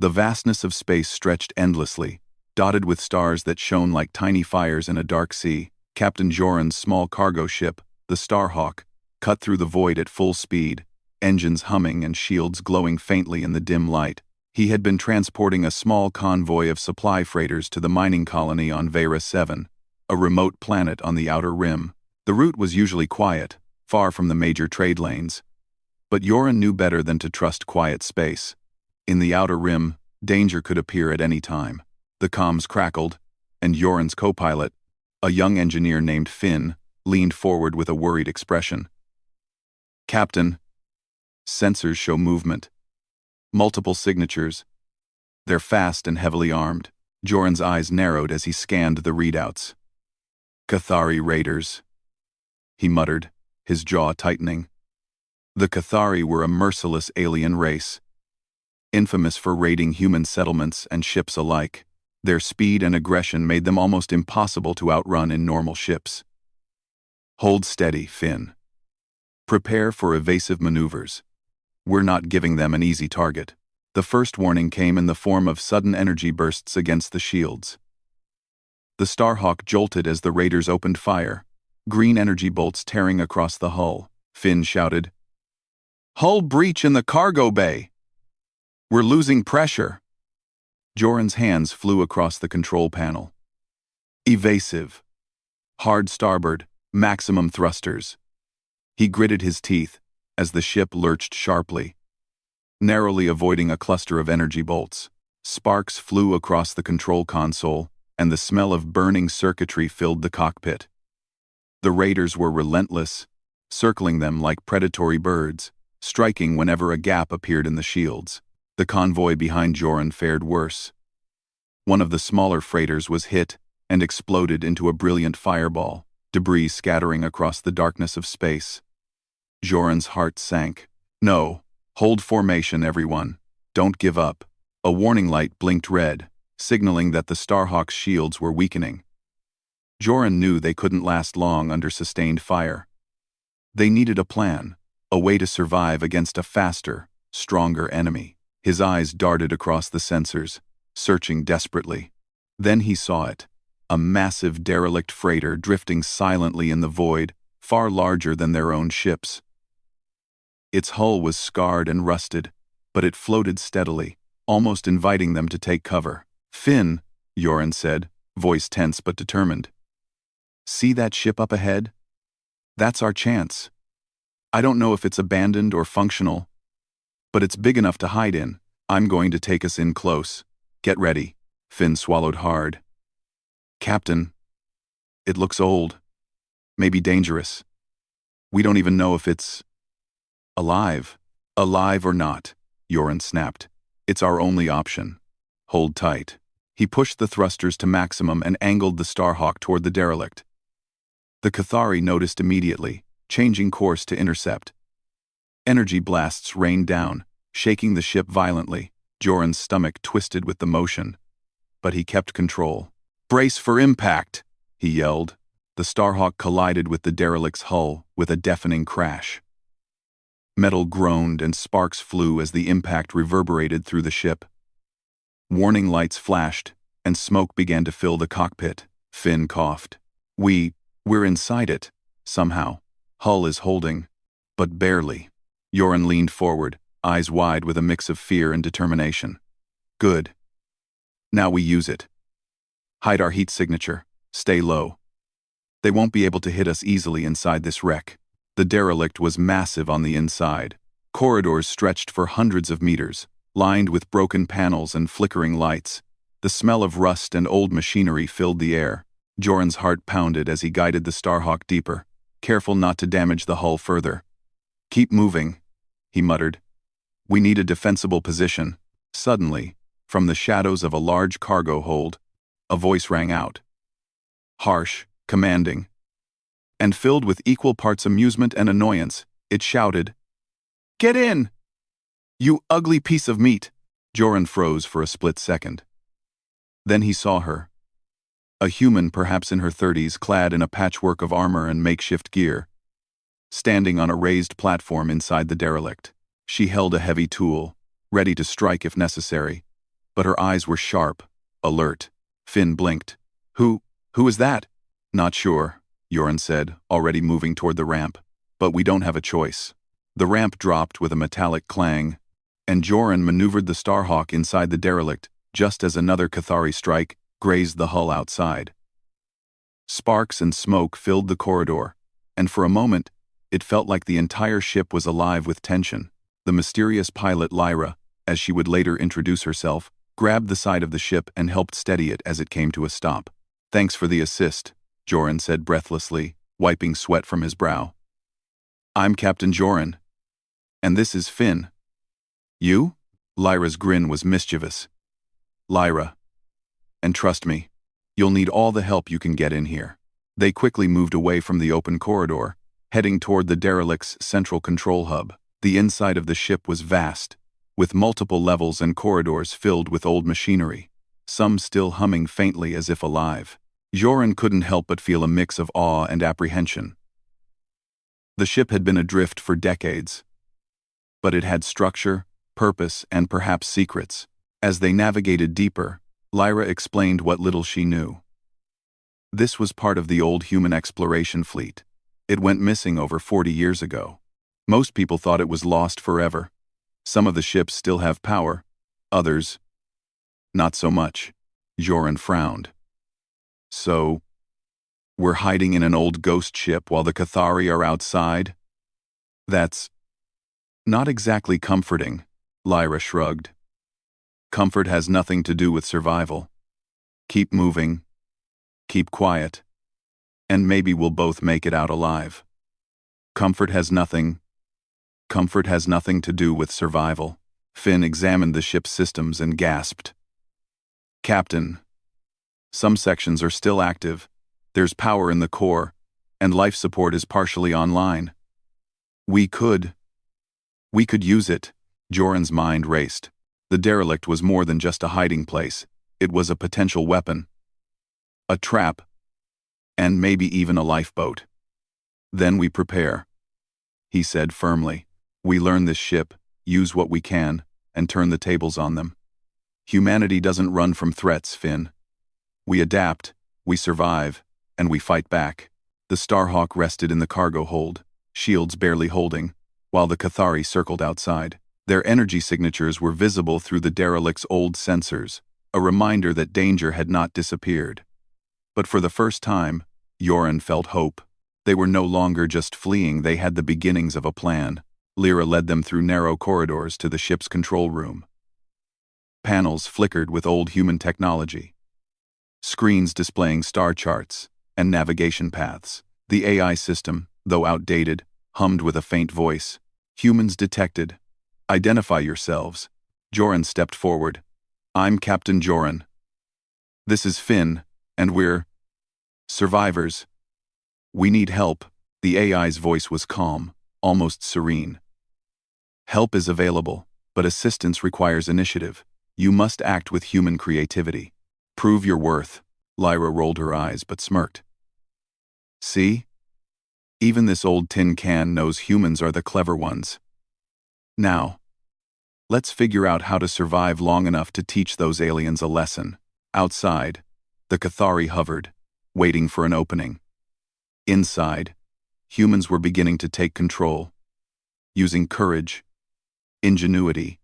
The vastness of space stretched endlessly, dotted with stars that shone like tiny fires in a dark sea. Captain Joran's small cargo ship, the Starhawk, cut through the void at full speed, engines humming and shields glowing faintly in the dim light. He had been transporting a small convoy of supply freighters to the mining colony on Vera 7, a remote planet on the outer rim. The route was usually quiet, far from the major trade lanes. But Joran knew better than to trust quiet space. In the outer rim, danger could appear at any time. The comms crackled, and Joran's co-pilot, a young engineer named Finn, leaned forward with a worried expression. "Captain, sensors show movement. Multiple signatures. They're fast and heavily armed." Joran's eyes narrowed as he scanned the readouts. "Cathari raiders," he muttered, his jaw tightening. The Cathari were a merciless alien race, infamous for raiding human settlements and ships alike. Their speed and aggression made them almost impossible to outrun in normal ships. "Hold steady, Finn. Prepare for evasive maneuvers. We're not giving them an easy target." The first warning came in the form of sudden energy bursts against the shields. The Starhawk jolted as the raiders opened fire, green energy bolts tearing across the hull. Finn shouted, "Hull breach in the cargo bay! We're losing pressure!" Joran's hands flew across the control panel. Evasive. Hard starboard, maximum thrusters. He gritted his teeth as the ship lurched sharply, narrowly avoiding a cluster of energy bolts. Sparks flew across the control console, and the smell of burning circuitry filled the cockpit. The raiders were relentless, circling them like predatory birds, striking whenever a gap appeared in the shields. The convoy behind Joran fared worse. One of the smaller freighters was hit and exploded into a brilliant fireball, debris scattering across the darkness of space. Joran's heart sank. "No, hold formation, everyone. Don't give up." A warning light blinked red, signaling that the Starhawk's shields were weakening. Joran knew they couldn't last long under sustained fire. They needed a plan, a way to survive against a faster, stronger enemy. His eyes darted across the sensors, searching desperately. Then he saw it, a massive derelict freighter drifting silently in the void, far larger than their own ships. Its hull was scarred and rusted, but it floated steadily, almost inviting them to take cover. "Finn," Joran said, voice tense but determined. "See that ship up ahead? That's our chance. I don't know if it's abandoned or functional, but it's big enough to hide in. I'm going to take us in close. Get ready." Finn swallowed hard. "Captain, it looks old. Maybe dangerous. We don't even know if it's alive." "Alive or not," Joran snapped. "It's our only option. Hold tight." He pushed the thrusters to maximum and angled the Starhawk toward the derelict. The Cathari noticed immediately, changing course to intercept. Energy blasts rained down, shaking the ship violently. Joran's stomach twisted with the motion, but he kept control. "Brace for impact," he yelled. The Starhawk collided with the derelict's hull with a deafening crash. Metal groaned and sparks flew as the impact reverberated through the ship. Warning lights flashed, and smoke began to fill the cockpit. Finn coughed. We're inside it, somehow. Hull is holding, but barely." Joran leaned forward, eyes wide with a mix of fear and determination. "Good. Now we use it. Hide our heat signature. Stay low. They won't be able to hit us easily inside this wreck." The derelict was massive on the inside. Corridors stretched for hundreds of meters, lined with broken panels and flickering lights. The smell of rust and old machinery filled the air. Joran's heart pounded as he guided the Starhawk deeper, careful not to damage the hull further. "Keep moving," he muttered. "We need a defensible position." Suddenly, from the shadows of a large cargo hold, a voice rang out. Harsh, commanding, and filled with equal parts amusement and annoyance, it shouted, "Get in! You ugly piece of meat!" Joran froze for a split second. Then he saw her. A human perhaps in her 30s, clad in a patchwork of armor and makeshift gear, standing on a raised platform inside the derelict. She held a heavy tool, ready to strike if necessary, but her eyes were sharp, alert. Finn blinked. Who is that?" "Not sure," Joran said, already moving toward the ramp. "But we don't have a choice." The ramp dropped with a metallic clang, and Joran maneuvered the Starhawk inside the derelict just as another Cathari strike grazed the hull outside. Sparks and smoke filled the corridor, and for a moment, it felt like the entire ship was alive with tension. The mysterious pilot Lyra, as she would later introduce herself, grabbed the side of the ship and helped steady it as it came to a stop. "Thanks for the assist," Joran said breathlessly, wiping sweat from his brow. "I'm Captain Joran. And this is Finn." "You?" Lyra's grin was mischievous. "Lyra. And trust me, you'll need all the help you can get in here." They quickly moved away from the open corridor, heading toward the derelict's central control hub. The inside of the ship was vast, with multiple levels and corridors filled with old machinery, some still humming faintly as if alive. Joran couldn't help but feel a mix of awe and apprehension. The ship had been adrift for decades, but it had structure, purpose, and perhaps secrets. As they navigated deeper, Lyra explained what little she knew. This was part of the old human exploration fleet. It went missing over 40 years ago. Most people thought it was lost forever. Some of the ships still have power, others, not so much. Joran frowned. "So, we're hiding in an old ghost ship while the Cathari are outside? That's not exactly comforting," Lyra shrugged. "Comfort has nothing to do with survival. Keep moving, keep quiet, and maybe we'll both make it out alive. Comfort has nothing to do with survival." Finn examined the ship's systems and gasped. "Captain, some sections are still active. There's power in the core, and life support is partially online. We could use it." Joran's mind raced. The derelict was more than just a hiding place. It was a potential weapon, a trap, and maybe even a lifeboat. "Then we prepare," he said firmly. "We learn this ship, use what we can, and turn the tables on them. Humanity doesn't run from threats, Finn. We adapt, we survive, and we fight back." The Starhawk rested in the cargo hold, shields barely holding, while the Cathari circled outside. Their energy signatures were visible through the derelict's old sensors, a reminder that danger had not disappeared. But for the first time, Joran felt hope. They were no longer just fleeing, they had the beginnings of a plan. Lyra led them through narrow corridors to the ship's control room. Panels flickered with old human technology. Screens displaying star charts and navigation paths. The AI system, though outdated, hummed with a faint voice. "Humans detected. Identify yourselves." Joran stepped forward. "I'm Captain Joran. This is Finn, and we're survivors. We need help." The AI's voice was calm, almost serene. "Help is available, but assistance requires initiative. You must act with human creativity. Prove your worth." Lyra rolled her eyes but smirked. "See? Even this old tin can knows humans are the clever ones. Now, let's figure out how to survive long enough to teach those aliens a lesson." Outside, the Cathari hovered, waiting for an opening. Inside, humans were beginning to take control, using courage, ingenuity,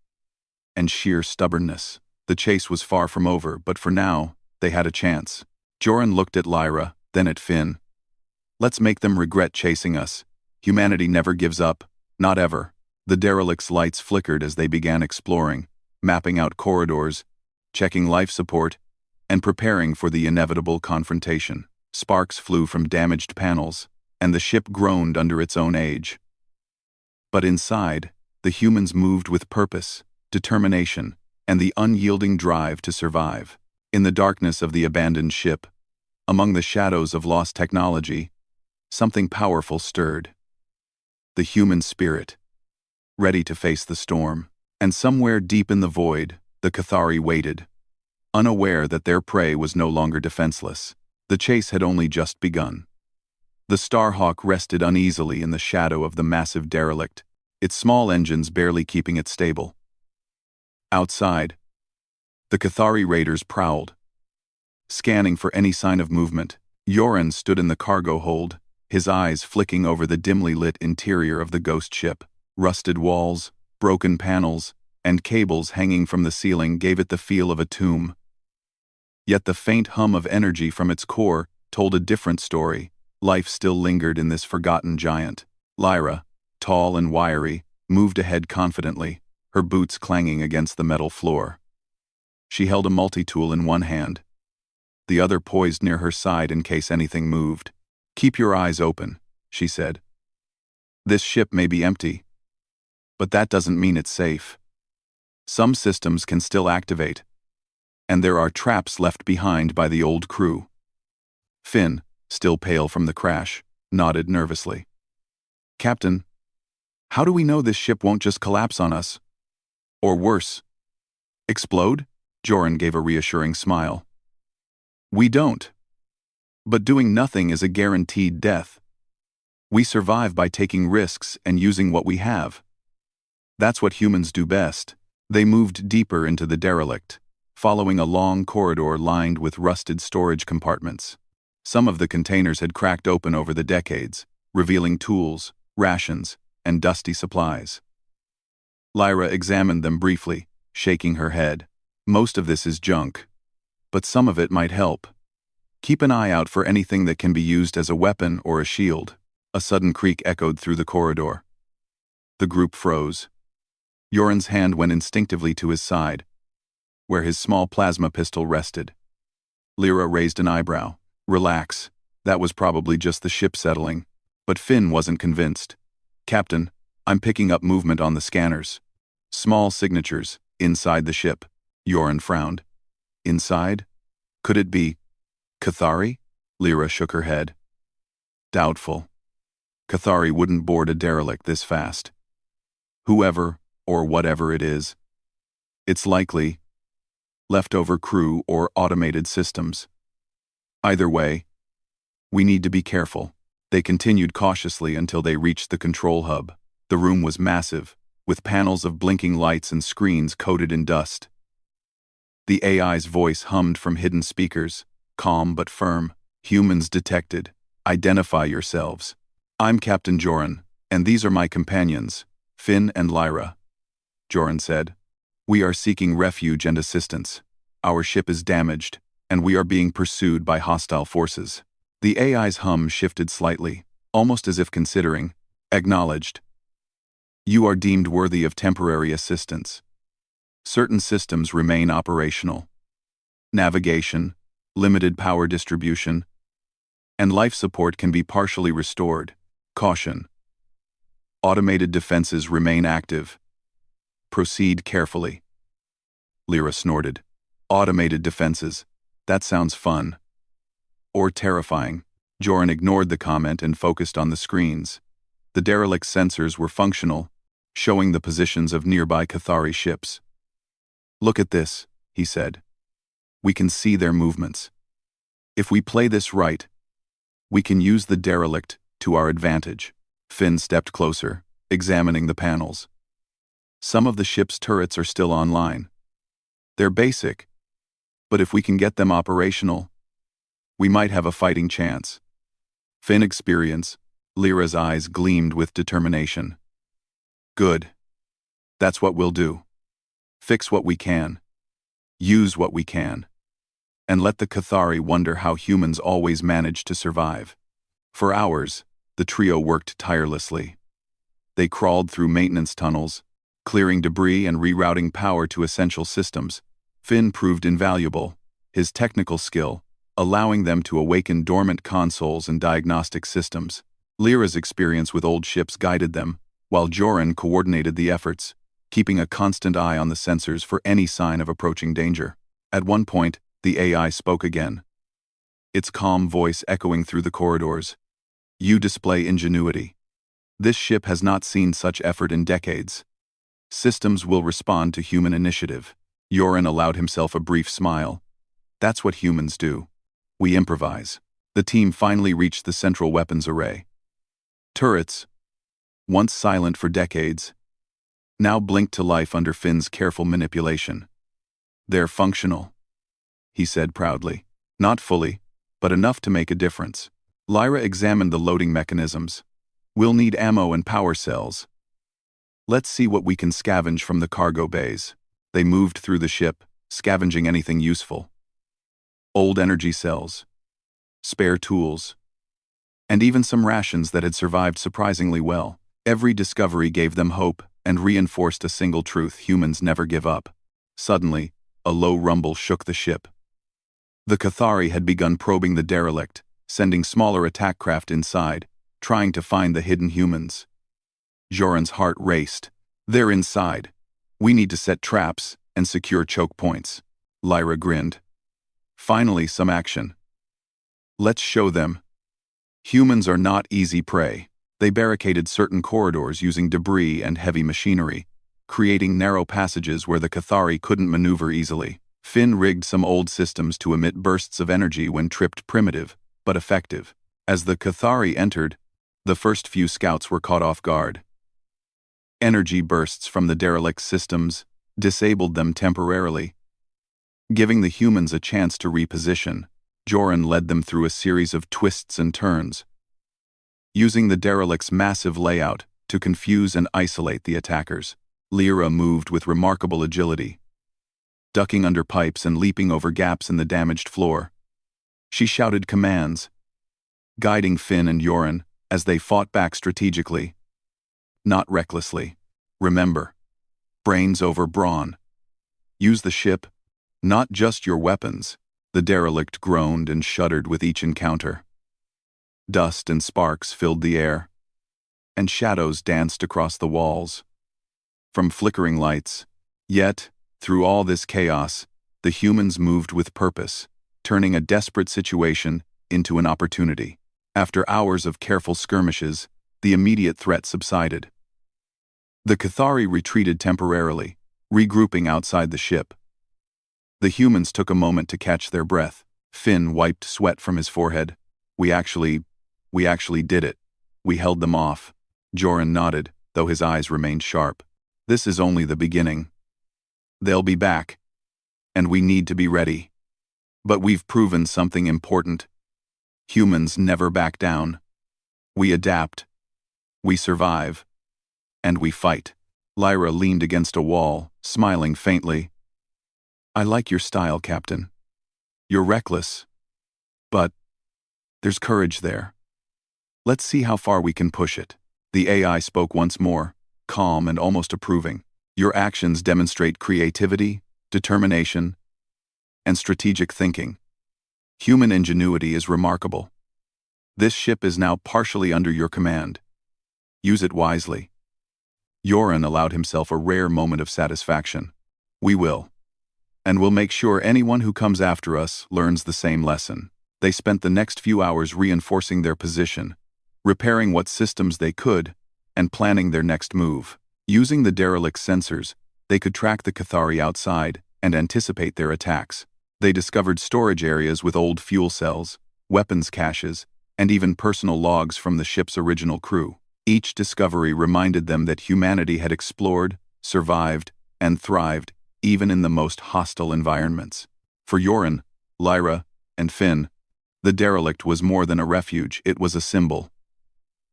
and sheer stubbornness. The chase was far from over, but for now, they had a chance. Joran looked at Lyra, then at Finn. "Let's make them regret chasing us. Humanity never gives up, not ever." The derelict's lights flickered as they began exploring, mapping out corridors, checking life support, and preparing for the inevitable confrontation. Sparks flew from damaged panels, and the ship groaned under its own age. But inside, the humans moved with purpose, determination, and the unyielding drive to survive. In the darkness of the abandoned ship, among the shadows of lost technology, something powerful stirred. The human spirit, ready to face the storm. And somewhere deep in the void, the Cathari waited, unaware that their prey was no longer defenseless. The chase had only just begun. The Starhawk rested uneasily in the shadow of the massive derelict, its small engines barely keeping it stable. Outside, The Cathari raiders prowled, scanning for any sign of movement. Yoren stood in the cargo hold, his eyes flicking over the dimly lit interior of the ghost ship. Rusted walls, broken panels, and cables hanging from the ceiling gave it the feel of a tomb. Yet the faint hum of energy from its core told a different story. Life still lingered in this forgotten giant. Lyra, tall and wiry, moved ahead confidently, her boots clanging against the metal floor. She held a multi-tool in one hand, the other poised near her side in case anything moved. "Keep your eyes open," she said. "This ship may be empty, but that doesn't mean it's safe. Some systems can still activate, and there are traps left behind by the old crew." Finn, still pale from the crash, nodded nervously. "Captain, how do we know this ship won't just collapse on us? Or worse, explode?" Joran gave a reassuring smile. "We don't. But doing nothing is a guaranteed death. We survive by taking risks and using what we have. That's what humans do best." They moved deeper into the derelict, following a long corridor lined with rusted storage compartments. Some of the containers had cracked open over the decades, revealing tools, rations, and dusty supplies. Lyra examined them briefly, shaking her head. "Most of this is junk, but some of it might help. Keep an eye out for anything that can be used as a weapon or a shield." A sudden creak echoed through the corridor. The group froze. Yoren's hand went instinctively to his side, where his small plasma pistol rested. Lyra raised an eyebrow. "Relax, that was probably just the ship settling." But Finn wasn't convinced. "Captain, I'm picking up movement on the scanners. Small signatures, inside the ship." Yoren frowned. "Inside? Could it be Cathari?" Lyra shook her head. "Doubtful. Cathari wouldn't board a derelict this fast. Whoever, or whatever it is, it's likely leftover crew or automated systems. Either way, we need to be careful." They continued cautiously until they reached the control hub. The room was massive, with panels of blinking lights and screens coated in dust. The AI's voice hummed from hidden speakers, calm but firm. "Humans detected. Identify yourselves. I'm Captain Joran, and these are my companions, Finn and Lyra." Joran said, "We are seeking refuge and assistance. Our ship is damaged, and we are being pursued by hostile forces." The AI's hum shifted slightly, almost as if considering. "Acknowledged. You are deemed worthy of temporary assistance. Certain systems remain operational. Navigation, limited power distribution, and life support can be partially restored. Caution. Automated defenses remain active. Proceed carefully." Lyra snorted. "Automated defenses. That sounds fun. Or terrifying." Joran ignored the comment and focused on the screens. The derelict sensors were functional, showing the positions of nearby Cathari ships. "Look at this," he said. "We can see their movements. If we play this right, we can use the derelict to our advantage." Finn stepped closer, examining the panels. Some of the ship's turrets are still online. They're basic, but if we can get them operational, we might have a fighting chance. Finn experience, Lyra's eyes gleamed with determination. "Good. That's what we'll do. Fix what we can. Use what we can. And let the Cathari wonder how humans always manage to survive." For hours, the trio worked tirelessly. They crawled through maintenance tunnels, clearing debris and rerouting power to essential systems. Finn proved invaluable, his technical skill allowing them to awaken dormant consoles and diagnostic systems. Lyra's experience with old ships guided them, while Joran coordinated the efforts, keeping a constant eye on the sensors for any sign of approaching danger. At one point, the AI spoke again, its calm voice echoing through the corridors. "You display ingenuity. This ship has not seen such effort in decades. Systems will respond to human initiative." Joran allowed himself a brief smile. "That's what humans do. We improvise." The team finally reached the central weapons array. Turrets, once silent for decades, now blinked to life under Finn's careful manipulation. "They're functional," he said proudly. "Not fully, but enough to make a difference." Lyra examined the loading mechanisms. "We'll need ammo and power cells. Let's see what we can scavenge from the cargo bays." They moved through the ship, scavenging anything useful. Old energy cells, spare tools, and even some rations that had survived surprisingly well. Every discovery gave them hope and reinforced a single truth: humans never give up. Suddenly, a low rumble shook the ship. The Cathari had begun probing the derelict, sending smaller attack craft inside, trying to find the hidden humans. Joran's heart raced. "They're inside. We need to set traps and secure choke points." Lyra grinned. "Finally, some action. Let's show them." Humans are not easy prey. They barricaded certain corridors using debris and heavy machinery, creating narrow passages where the Cathari couldn't maneuver easily. Finn rigged some old systems to emit bursts of energy when tripped, primitive, but effective. As the Cathari entered, the first few scouts were caught off guard. Energy bursts from the derelict systems disabled them temporarily. Giving the humans a chance to reposition, Joran led them through a series of twists and turns, using the derelict's massive layout to confuse and isolate the attackers. Lyra moved with remarkable agility, ducking under pipes and leaping over gaps in the damaged floor. She shouted commands, guiding Finn and Joran as they fought back strategically, not recklessly. Remember, brains over brawn. Use the ship, not just your weapons. The derelict groaned and shuddered with each encounter. Dust and sparks filled the air, and shadows danced across the walls from flickering lights. Yet, through all this chaos, the humans moved with purpose, turning a desperate situation into an opportunity. After hours of careful skirmishes, the immediate threat subsided. The Cathari retreated temporarily, regrouping outside the ship. The humans took a moment to catch their breath. Finn wiped sweat from his forehead. We actually did it. We held them off." Joran nodded, though his eyes remained sharp. "This is only the beginning. They'll be back, and we need to be ready. But we've proven something important. Humans never back down. We adapt. We survive. And we fight." Lyra leaned against a wall, smiling faintly. "I like your style, Captain. You're reckless. But there's courage there. Let's see how far we can push it." The AI spoke once more, calm and almost approving. "Your actions demonstrate creativity, determination, and strategic thinking. Human ingenuity is remarkable. This ship is now partially under your command. Use it wisely." Joran allowed himself a rare moment of satisfaction. "We will. And we'll make sure anyone who comes after us learns the same lesson." They spent the next few hours reinforcing their position, repairing what systems they could, and planning their next move. Using the derelict sensors, they could track the Cathari outside and anticipate their attacks. They discovered storage areas with old fuel cells, weapons caches, and even personal logs from the ship's original crew. Each discovery reminded them that humanity had explored, survived, and thrived even in the most hostile environments. For Joran, Lyra, and Finn, the derelict was more than a refuge. It was a symbol.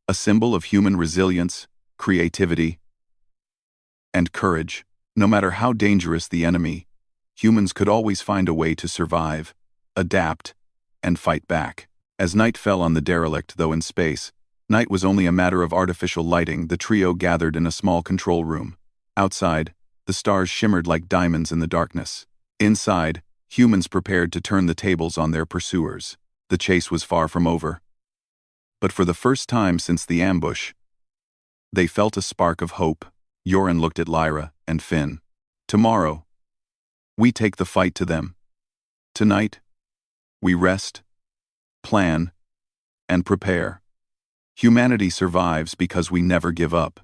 A symbol of human resilience, creativity, and courage. No matter how dangerous the enemy, humans could always find a way to survive, adapt, and fight back. As night fell on the derelict, though in space, night was only a matter of artificial lighting. The trio gathered in a small control room. Outside, the stars shimmered like diamonds in the darkness. Inside, humans prepared to turn the tables on their pursuers. The chase was far from over. But for the first time since the ambush, they felt a spark of hope. Joran looked at Lyra and Finn. "Tomorrow, we take the fight to them. Tonight, we rest, plan, and prepare. Humanity survives because we never give up.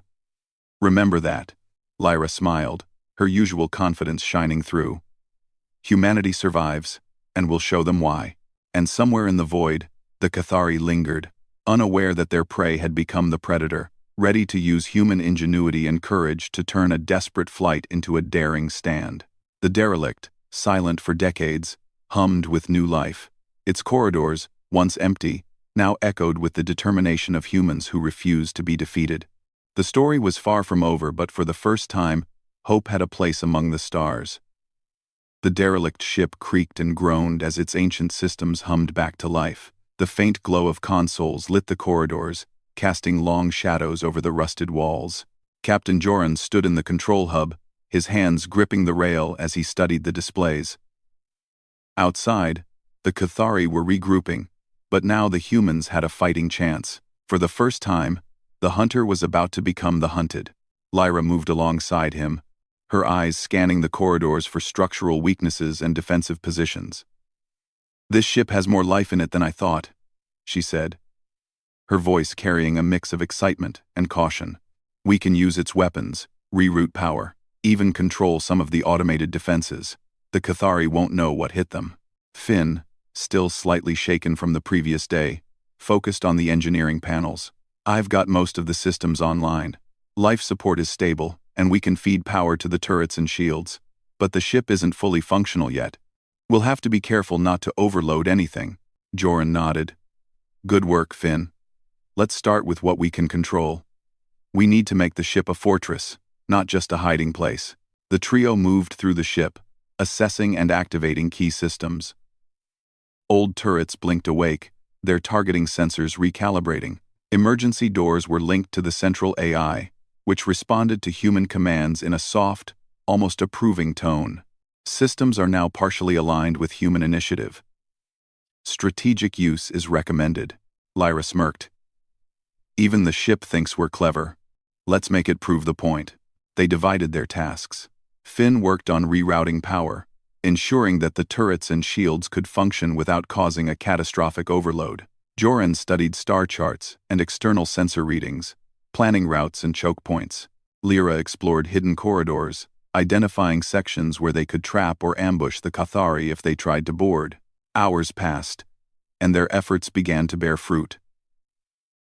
Remember that." Lyra smiled, her usual confidence shining through. "Humanity survives, and we'll show them why." And somewhere in the void, the Cathari lingered, unaware that their prey had become the predator, ready to use human ingenuity and courage to turn a desperate flight into a daring stand. The derelict, silent for decades, hummed with new life. Its corridors, once empty, now echoed with the determination of humans who refused to be defeated. The story was far from over, but for the first time, hope had a place among the stars. The derelict ship creaked and groaned as its ancient systems hummed back to life. The faint glow of consoles lit the corridors, casting long shadows over the rusted walls. Captain Joran stood in the control hub, his hands gripping the rail as he studied the displays. Outside, the Cathari were regrouping, but now the humans had a fighting chance. For the first time, the hunter was about to become the hunted. Lyra moved alongside him, her eyes scanning the corridors for structural weaknesses and defensive positions. "This ship has more life in it than I thought," she said, her voice carrying a mix of excitement and caution. "We can use its weapons, reroute power, even control some of the automated defenses. The Cathari won't know what hit them." Finn, still slightly shaken from the previous day, focused on the engineering panels. "I've got most of the systems online. Life support is stable, and we can feed power to the turrets and shields. But the ship isn't fully functional yet. We'll have to be careful not to overload anything." Joran nodded. "Good work, Finn. Let's start with what we can control. We need to make the ship a fortress, not just a hiding place." The trio moved through the ship, assessing and activating key systems. Old turrets blinked awake, their targeting sensors recalibrating. Emergency doors were linked to the central AI, which responded to human commands in a soft, almost approving tone. Systems are now partially aligned with human initiative. "Strategic use is recommended," Lyra smirked. "Even the ship thinks we're clever. Let's make it prove the point." They divided their tasks. Finn worked on rerouting power, ensuring that the turrets and shields could function without causing a catastrophic overload. Joran studied star charts and external sensor readings, planning routes and choke points. Lyra explored hidden corridors, identifying sections where they could trap or ambush the Cathari if they tried to board. Hours passed, and their efforts began to bear fruit.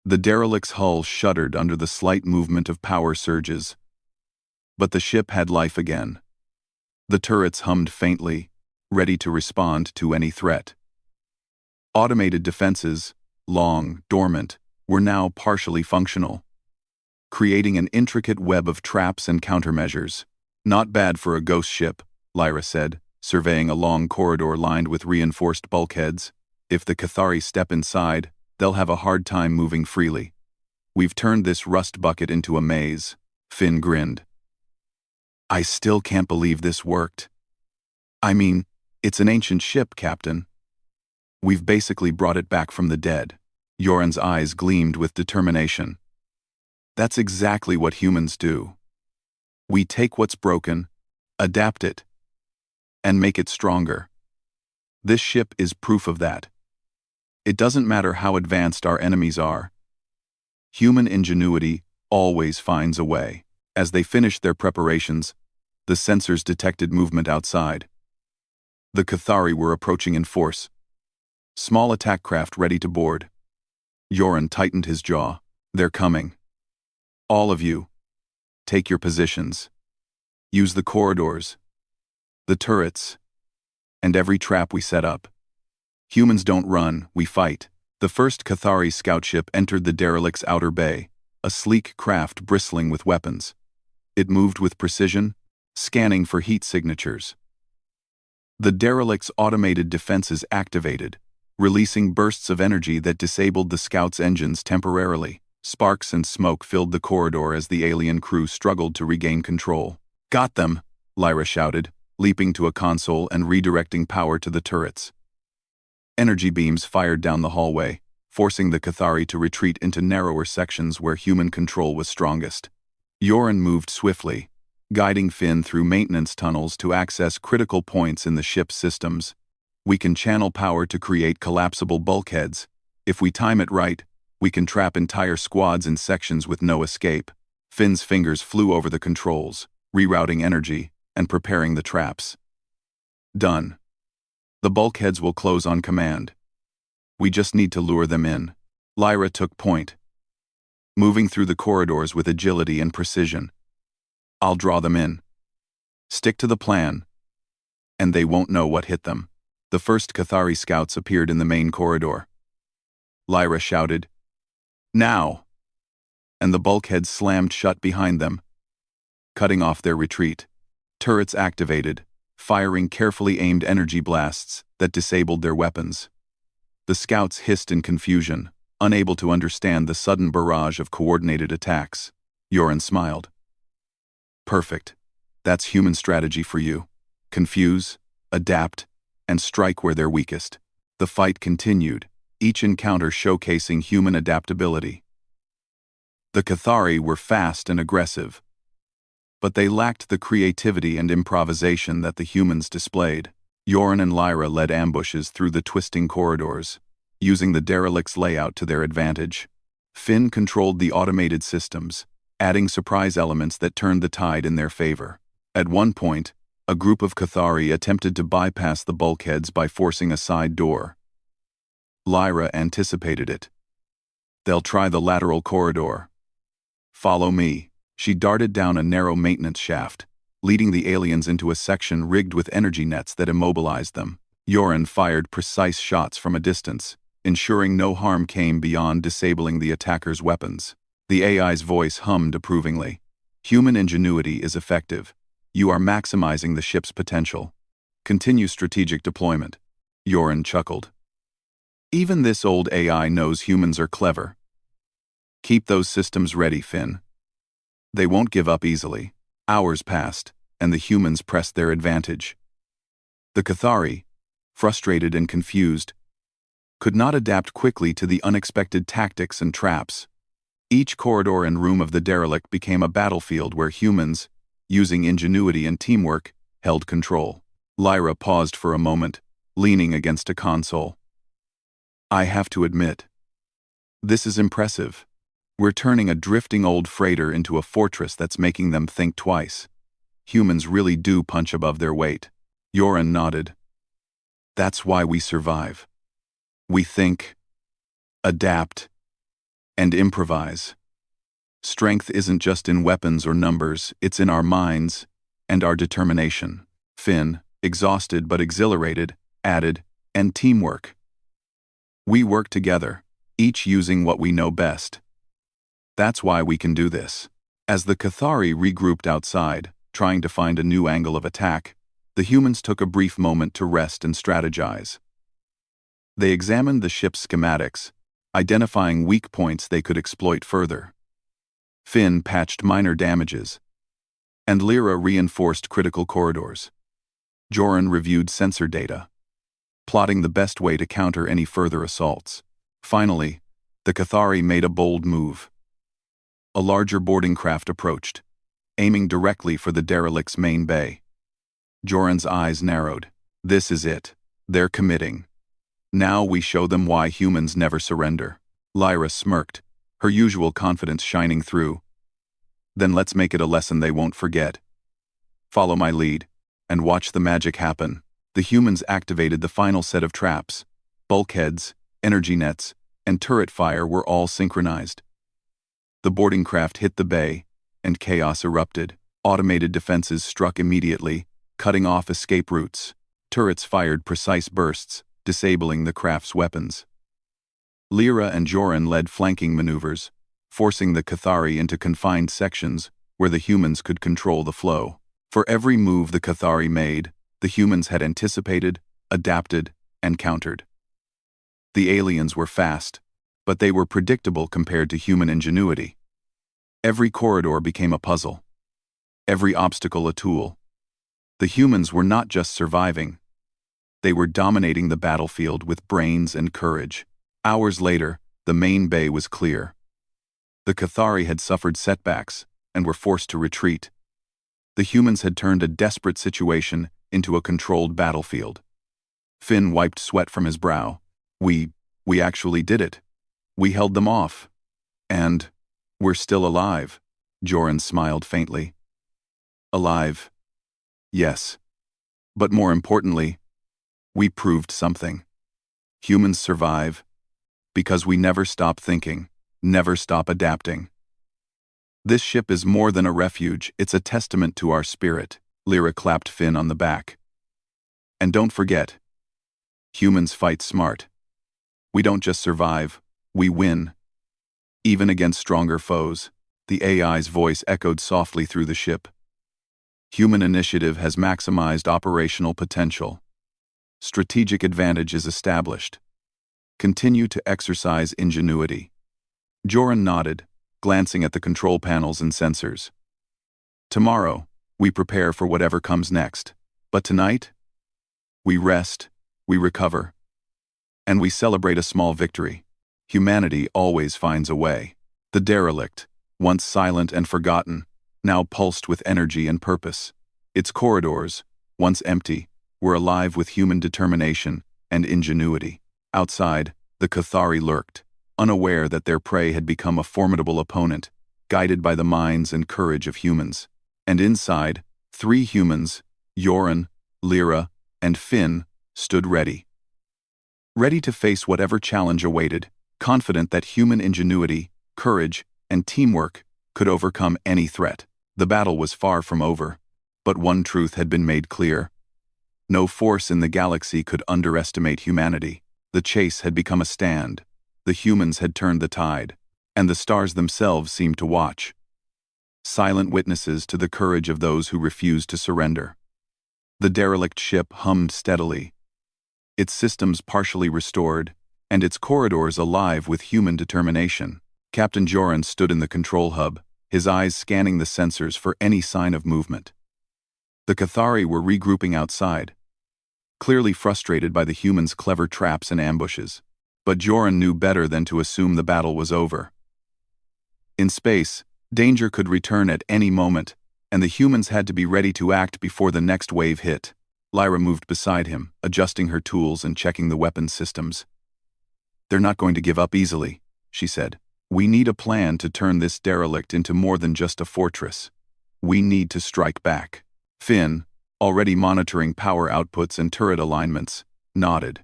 The derelict's hull shuddered under the slight movement of power surges. But the ship had life again. The turrets hummed faintly, ready to respond to any threat. Automated defenses, long dormant, were now partially functional, creating an intricate web of traps and countermeasures. "Not bad for a ghost ship," Lyra said, surveying a long corridor lined with reinforced bulkheads. "If the Cathari step inside, they'll have a hard time moving freely. We've turned this rust bucket into a maze." Finn grinned. "I still can't believe this worked. I mean, it's an ancient ship, Captain. We've basically brought it back from the dead." Joran's eyes gleamed with determination. "That's exactly what humans do. We take what's broken, adapt it, and make it stronger. This ship is proof of that. It doesn't matter how advanced our enemies are. Human ingenuity always finds a way." As they finished their preparations, the sensors detected movement outside. The Cathari were approaching in force. Small attack craft ready to board. Joran tightened his jaw. "They're coming. All of you, take your positions. Use the corridors, the turrets, and every trap we set up. Humans don't run, we fight." The first Cathari scout ship entered the derelict's outer bay, a sleek craft bristling with weapons. It moved with precision, scanning for heat signatures. The derelict's automated defenses activated, releasing bursts of energy that disabled the scout's engines temporarily. Sparks and smoke filled the corridor as the alien crew struggled to regain control. "Got them!" Lyra shouted, leaping to a console and redirecting power to the turrets. Energy beams fired down the hallway, forcing the Cathari to retreat into narrower sections where human control was strongest. Joran moved swiftly, guiding Finn through maintenance tunnels to access critical points in the ship's systems. "We can channel power to create collapsible bulkheads. If we time it right, we can trap entire squads in sections with no escape." Finn's fingers flew over the controls, rerouting energy and preparing the traps. "Done. The bulkheads will close on command. We just need to lure them in." Lyra took point, moving through the corridors with agility and precision. "I'll draw them in. Stick to the plan." and they won't know what hit them. The first Cathari scouts appeared in the main corridor. Lyra shouted, "Now!" And the bulkheads slammed shut behind them, cutting off their retreat. Turrets activated, firing carefully aimed energy blasts that disabled their weapons. The scouts hissed in confusion, unable to understand the sudden barrage of coordinated attacks. Yoren smiled. "Perfect. That's human strategy for you. Confuse, adapt, and strike where they're weakest." The fight continued, each encounter showcasing human adaptability. The Cathari were fast and aggressive, but they lacked the creativity and improvisation that the humans displayed. Yoren and Lyra led ambushes through the twisting corridors, using the Derelict's layout to their advantage. Finn controlled the automated systems, adding surprise elements that turned the tide in their favor. At one point, a group of Cathari attempted to bypass the bulkheads by forcing a side door. Lyra anticipated it. "They'll try the lateral corridor. Follow me." She darted down a narrow maintenance shaft, leading the aliens into a section rigged with energy nets that immobilized them. Yoren fired precise shots from a distance, ensuring no harm came beyond disabling the attackers' weapons. The AI's voice hummed approvingly. "Human ingenuity is effective. You are maximizing the ship's potential. Continue strategic deployment." Yoren chuckled. "Even this old AI knows humans are clever. Keep those systems ready, Finn. They won't give up easily." Hours passed, and the humans pressed their advantage. The Cathari, frustrated and confused, could not adapt quickly to the unexpected tactics and traps. Each corridor and room of the Derelict became a battlefield where humans, using ingenuity and teamwork, held control. Lyra paused for a moment, leaning against a console. "I have to admit, this is impressive. We're turning a drifting old freighter into a fortress that's making them think twice. Humans really do punch above their weight." Yoren nodded. "That's why we survive. We think, adapt, and improvise. Strength isn't just in weapons or numbers, it's in our minds and our determination." Finn, exhausted but exhilarated, added, "And teamwork. We work together, each using what we know best. That's why we can do this." As the Cathari regrouped outside, trying to find a new angle of attack, the humans took a brief moment to rest and strategize. They examined the ship's schematics, identifying weak points they could exploit further. Finn patched minor damages, and Lyra reinforced critical corridors. Joran reviewed sensor data, plotting the best way to counter any further assaults. Finally, the Cathari made a bold move. A larger boarding craft approached, aiming directly for the Derelict's main bay. Joran's eyes narrowed. "This is it. They're committing. Now we show them why humans never surrender." Lyra smirked, her usual confidence shining through. "Then let's make it a lesson they won't forget. Follow my lead, and watch the magic happen." The humans activated the final set of traps. Bulkheads, energy nets, and turret fire were all synchronized. The boarding craft hit the bay, and chaos erupted. Automated defenses struck immediately, cutting off escape routes. Turrets fired precise bursts, disabling the craft's weapons. Lyra and Joran led flanking maneuvers, forcing the Cathari into confined sections where the humans could control the flow. For every move the Cathari made, the humans had anticipated, adapted, and countered. The aliens were fast, but they were predictable compared to human ingenuity. Every corridor became a puzzle, every obstacle a tool. The humans were not just surviving, they were dominating the battlefield with brains and courage. Hours later, the main bay was clear. The Cathari had suffered setbacks and were forced to retreat. The humans had turned a desperate situation into a controlled battlefield. Finn wiped sweat from his brow. We actually did it. We held them off. And we're still alive." Joran smiled faintly. "Alive. Yes. But more importantly, we proved something. Humans survive because we never stop thinking, never stop adapting. This ship is more than a refuge, it's a testament to our spirit." Lyra clapped Finn on the back. And don't forget, humans fight smart. We don't just survive, we win. Even against stronger foes, the AI's voice echoed softly through the ship. Human initiative has maximized operational potential. Strategic advantage is established. Continue to exercise ingenuity. Joran nodded, glancing at the control panels and sensors. Tomorrow, we prepare for whatever comes next. But tonight, we rest, we recover, and we celebrate a small victory. Humanity always finds a way. The Derelict, once silent and forgotten, now pulsed with energy and purpose. Its corridors, once empty, were alive with human determination and ingenuity. Outside, the Cathari lurked, unaware that their prey had become a formidable opponent, guided by the minds and courage of humans. And inside, 3 humans, Joran, Lyra, and Finn, stood ready. Ready to face whatever challenge awaited, confident that human ingenuity, courage, and teamwork could overcome any threat. The battle was far from over, but one truth had been made clear. No force in the galaxy could underestimate humanity. The chase had become a stand. The humans had turned the tide, and the stars themselves seemed to watch. Silent witnesses to the courage of those who refused to surrender. The derelict ship hummed steadily, its systems partially restored, and its corridors alive with human determination. Captain Joran stood in the control hub, his eyes scanning the sensors for any sign of movement. The Cathari were regrouping outside, clearly frustrated by the humans' clever traps and ambushes. But Joran knew better than to assume the battle was over. In space, danger could return at any moment, and the humans had to be ready to act before the next wave hit. Lyra moved beside him, adjusting her tools and checking the weapons systems. "They're not going to give up easily," she said. "We need a plan to turn this derelict into more than just a fortress. We need to strike back." Finn, already monitoring power outputs and turret alignments, nodded.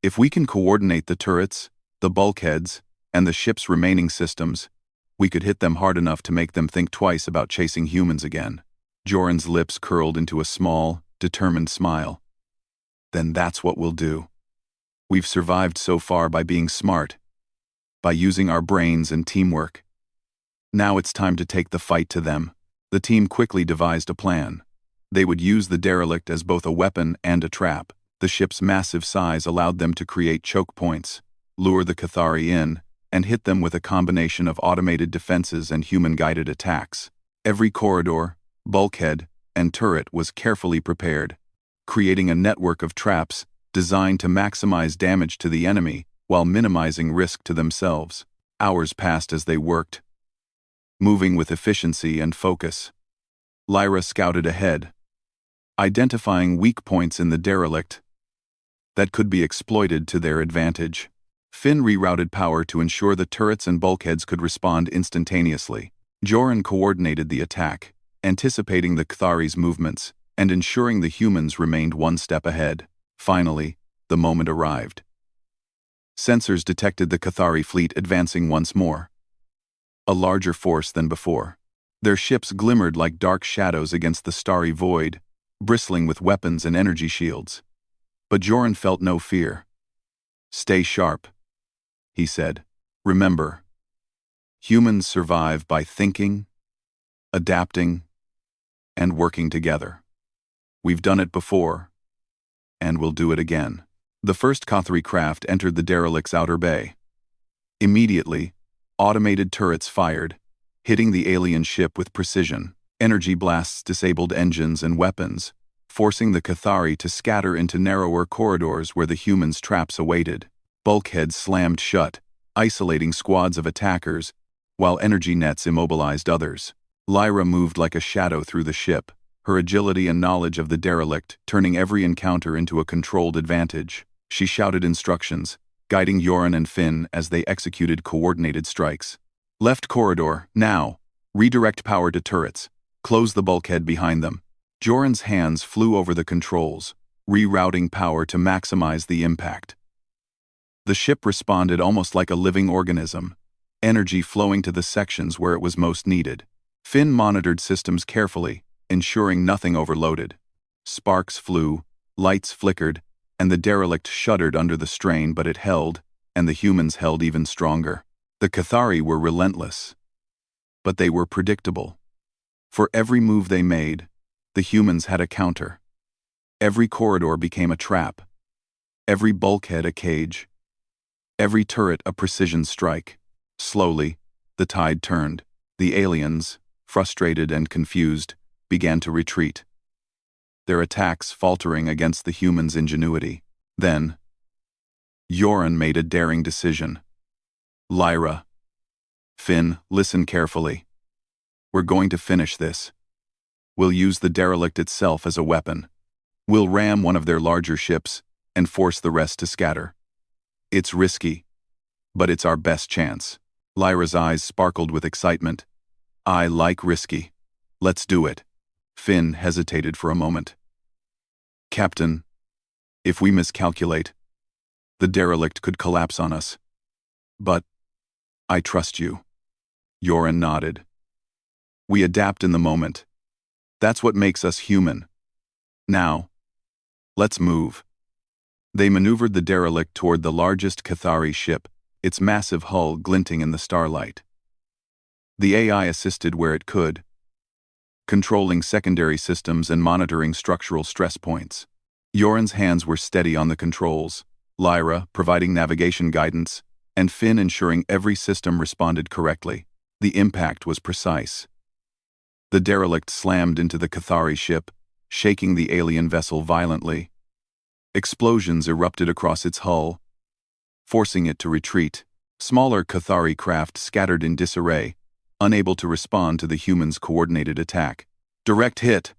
"If we can coordinate the turrets, the bulkheads, and the ship's remaining systems, we could hit them hard enough to make them think twice about chasing humans again." Joran's lips curled into a small, determined smile. "Then that's what we'll do. We've survived so far by being smart, by using our brains and teamwork. Now it's time to take the fight to them." The team quickly devised a plan. They would use the derelict as both a weapon and a trap. The ship's massive size allowed them to create choke points, lure the Cathari in, and hit them with a combination of automated defenses and human-guided attacks. Every corridor, bulkhead, and turret was carefully prepared, creating a network of traps designed to maximize damage to the enemy while minimizing risk to themselves. Hours passed as they worked, moving with efficiency and focus. Lyra scouted ahead, identifying weak points in the derelict that could be exploited to their advantage. Finn rerouted power to ensure the turrets and bulkheads could respond instantaneously. Joran coordinated the attack, anticipating the Cathari's movements and ensuring the humans remained one step ahead. Finally, the moment arrived. Sensors detected the Cathari fleet advancing once more, a larger force than before. Their ships glimmered like dark shadows against the starry void, bristling with weapons and energy shields. But Joran felt no fear. "Stay sharp," he said. "Remember, humans survive by thinking, adapting, and working together. We've done it before, and we'll do it again." The first Cathari craft entered the derelict's outer bay. Immediately, automated turrets fired, hitting the alien ship with precision. Energy blasts disabled engines and weapons, forcing the Cathari to scatter into narrower corridors where the humans' traps awaited. Bulkheads slammed shut, isolating squads of attackers, while energy nets immobilized others. Lyra moved like a shadow through the ship, her agility and knowledge of the derelict turning every encounter into a controlled advantage. She shouted instructions, guiding Joran and Finn as they executed coordinated strikes. "Left corridor, now. Redirect power to turrets. Close the bulkhead behind them." Joran's hands flew over the controls, rerouting power to maximize the impact. The ship responded almost like a living organism, energy flowing to the sections where it was most needed. Finn monitored systems carefully, ensuring nothing overloaded. Sparks flew, Lights flickered, and the derelict shuddered under the strain, but it held, and the humans held even stronger. The Cathari were relentless, but they were predictable. For every move they made, the humans had a counter. Every corridor became a trap, every bulkhead a cage, every turret a precision strike. Slowly, the tide turned. The aliens, frustrated and confused, began to retreat, their attacks faltering against the humans' ingenuity. Then, Yoren made a daring decision. Lyra, Finn, listen carefully. We're going to finish this. We'll use the derelict itself as a weapon. We'll ram one of their larger ships and force the rest to scatter. It's risky, but it's our best chance. Lyra's eyes sparkled with excitement. I like risky. Let's do it. Finn hesitated for a moment. Captain, if we miscalculate, the derelict could collapse on us. But I trust you. Yoren nodded. We adapt in the moment. That's what makes us human. Now, let's move. They maneuvered the derelict toward the largest Cathari ship, its massive hull glinting in the starlight. The AI assisted where it could, controlling secondary systems and monitoring structural stress points. Yoren's hands were steady on the controls, Lyra providing navigation guidance, and Finn ensuring every system responded correctly. The impact was precise. The derelict slammed into the Cathari ship, shaking the alien vessel violently. Explosions erupted across its hull, forcing it to retreat. Smaller Cathari craft scattered in disarray, unable to respond to the humans' coordinated attack. Direct hit,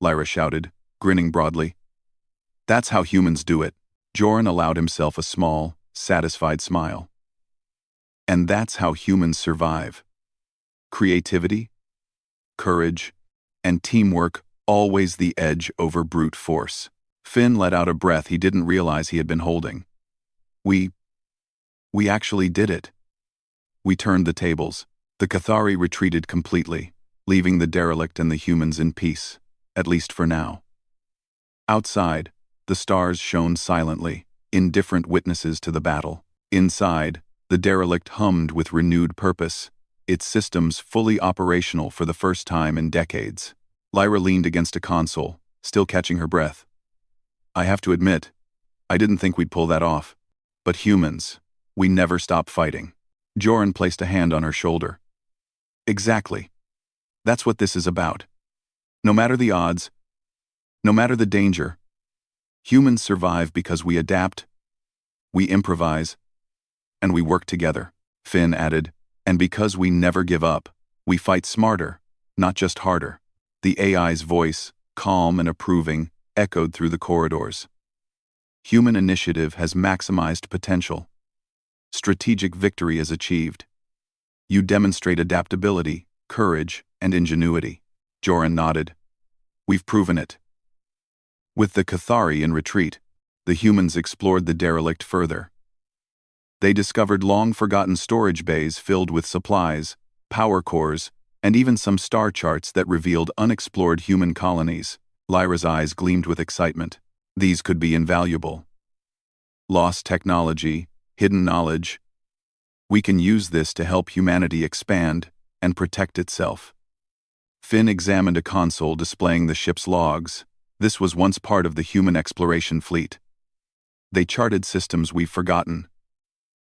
Lyra shouted, grinning broadly. That's how humans do it. Joran allowed himself a small, satisfied smile. And that's how humans survive. Creativity, courage, and teamwork, always the edge over brute force. Finn let out a breath he didn't realize he had been holding. We actually did it. We turned the tables. The Cathari retreated completely, leaving the derelict and the humans in peace, at least for now. Outside, the stars shone silently, indifferent witnesses to the battle. Inside, the derelict hummed with renewed purpose, its systems fully operational for the first time in decades. Lyra leaned against a console, still catching her breath. I have to admit, I didn't think we'd pull that off. But humans, we never stop fighting. Joran placed a hand on her shoulder. Exactly. That's what this is about. No matter the odds, no matter the danger, humans survive because we adapt, we improvise, and we work together. Finn added, and because we never give up, we fight smarter, not just harder. The AI's voice, calm and approving, echoed through the corridors. Human initiative has maximized potential. Strategic victory is achieved. You demonstrate adaptability, courage, and ingenuity. Joran nodded. We've proven it. With the Cathari in retreat, the humans explored the derelict further. They discovered long-forgotten storage bays filled with supplies, power cores, and even some star charts that revealed unexplored human colonies. Lyra's eyes gleamed with excitement. These could be invaluable. Lost technology, hidden knowledge. We can use this to help humanity expand and protect itself. Finn examined a console displaying the ship's logs. This was once part of the human exploration fleet. They charted systems we've forgotten.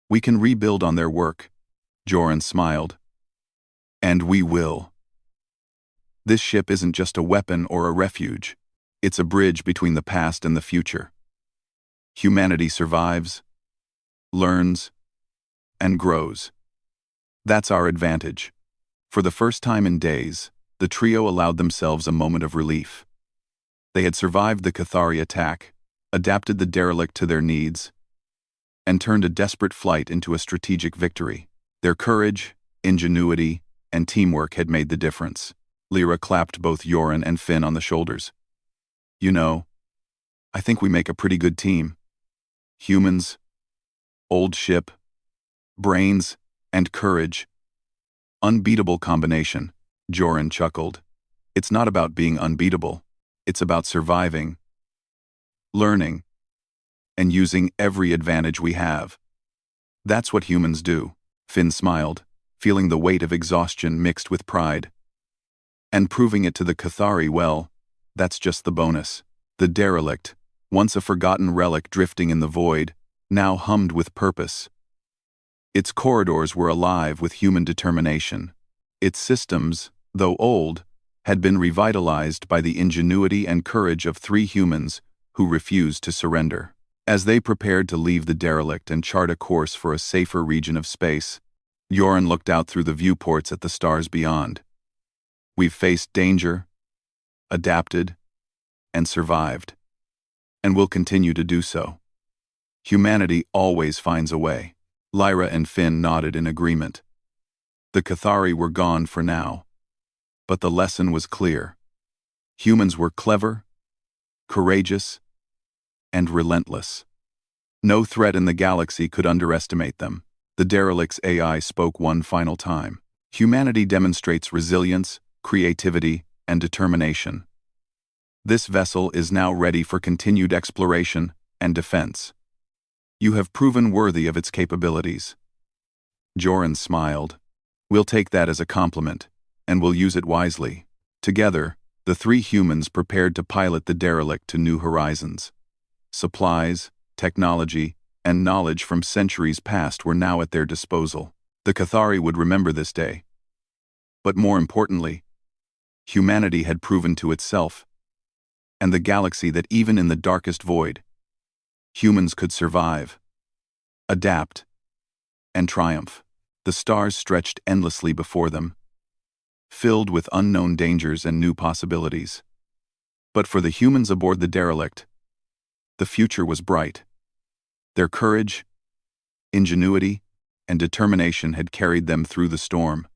We can rebuild on their work. Joran smiled. And we will. This ship isn't just a weapon or a refuge. It's a bridge between the past and the future. Humanity survives, learns, and grows. That's our advantage. For the first time in days, the trio allowed themselves a moment of relief. They had survived the Cathari attack, adapted the derelict to their needs, and turned a desperate flight into a strategic victory. Their courage, ingenuity, and teamwork had made the difference. Lyra clapped both Yoren and Finn on the shoulders. You know, I think we make a pretty good team. Humans, old ship, brains, and courage. Unbeatable combination, Joran chuckled. It's not about being unbeatable. It's about surviving, learning, and using every advantage we have. That's what humans do. Finn smiled, feeling the weight of exhaustion mixed with pride. And proving it to the Cathari, well, that's just the bonus. The Derelict, once a forgotten relic drifting in the void, now hummed with purpose. Its corridors were alive with human determination. Its systems, though old, had been revitalized by the ingenuity and courage of 3 humans who refused to surrender. As they prepared to leave the Derelict and chart a course for a safer region of space, Yoren looked out through the viewports at the stars beyond. We've faced danger, adapted, and survived. And we'll continue to do so. Humanity always finds a way. Lyra and Finn nodded in agreement. The Cathari were gone for now. But the lesson was clear. Humans were clever, courageous, and relentless. No threat in the galaxy could underestimate them. The Derelict's AI spoke one final time. Humanity demonstrates resilience, creativity, and determination. This vessel is now ready for continued exploration and defense. You have proven worthy of its capabilities. Joran smiled. We'll take that as a compliment, and we'll use it wisely. Together, the 3 humans prepared to pilot the Derelict to new horizons. Supplies, technology, and knowledge from centuries past were now at their disposal. The Cathari would remember this day. But more importantly, humanity had proven to itself, and the galaxy, that even in the darkest void, humans could survive, adapt, and triumph. The stars stretched endlessly before them, filled with unknown dangers and new possibilities. But for the humans aboard the Derelict, the future was bright. Their courage, ingenuity, and determination had carried them through the storm,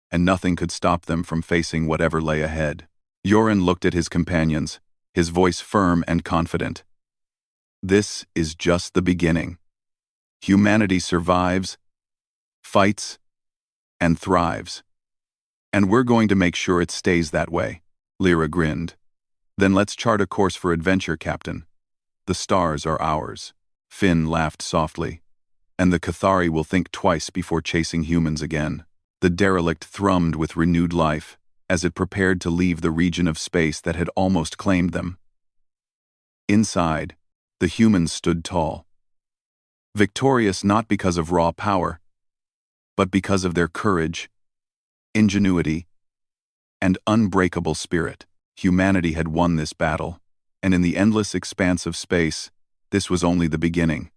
and nothing could stop them from facing whatever lay ahead. Yoren looked at his companions, his voice firm and confident. This is just the beginning. Humanity survives, fights, and thrives. And we're going to make sure it stays that way. Lyra grinned. Then let's chart a course for adventure, Captain. The stars are ours. Finn laughed softly. And the Cathari will think twice before chasing humans again. The Derelict thrummed with renewed life as it prepared to leave the region of space that had almost claimed them. Inside, the humans stood tall. Victorious not because of raw power, but because of their courage, ingenuity, and unbreakable spirit. Humanity had won this battle, and in the endless expanse of space, this was only the beginning.